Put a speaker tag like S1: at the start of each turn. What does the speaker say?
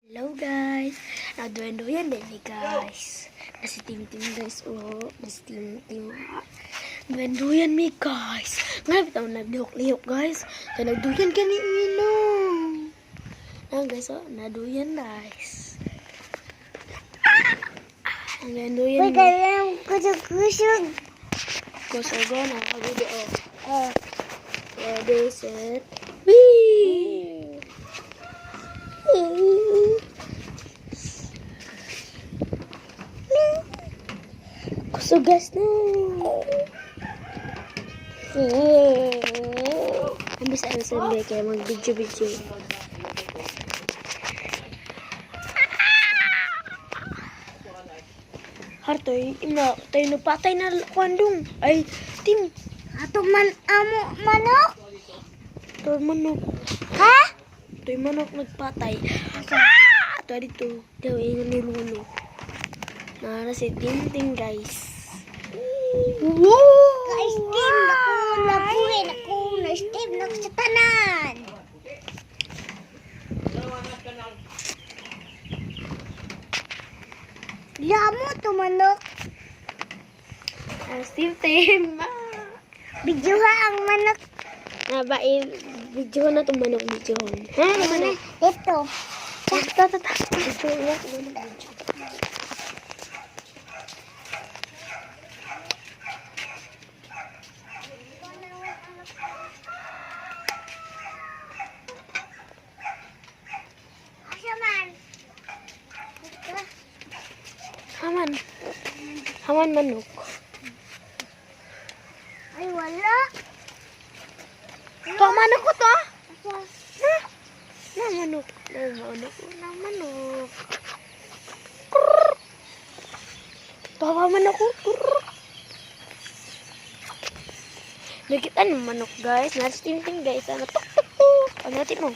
S1: Hello guys, nagduyan din ni guys. Nasi Tim guys, nasi Tim. Duyan mi guys. Ngayon bitaw nagdihok-lihok guys. Kaya nagduyan ka ni Inom. Guys, naduyan guys. Nagduyan mi.
S2: Kaya kusog-kusog.
S1: Kusog na video. Ready, set, wee! Kusugas na. Ang bisa na sabi kaya mag-video. Hartoy, tayo napatay na kwandong. Ay, Tim.
S2: Ato man amo manok.
S1: Ito manok.
S2: Ha?
S1: Ito yung manok nagpatay. Ito dito. Ito yung nilulo. Nara si Tim guys.
S2: Ka-steam na ko labuhin ako na steam na sa tanan. Lamo to manok.
S1: Tim.
S2: Bidyuha ang manok.
S1: Video na itong manok video. Ha?
S2: Ano? Ito.
S1: Video na itong manok video. Haman manok.
S2: Ay, wala.
S1: Ito manok ko to. Na manok. Na manok. Tawa manok ko. Nakita ng manok guys. Nasa Tim guys. Ano tuk tuk tuk. Ano natin mo?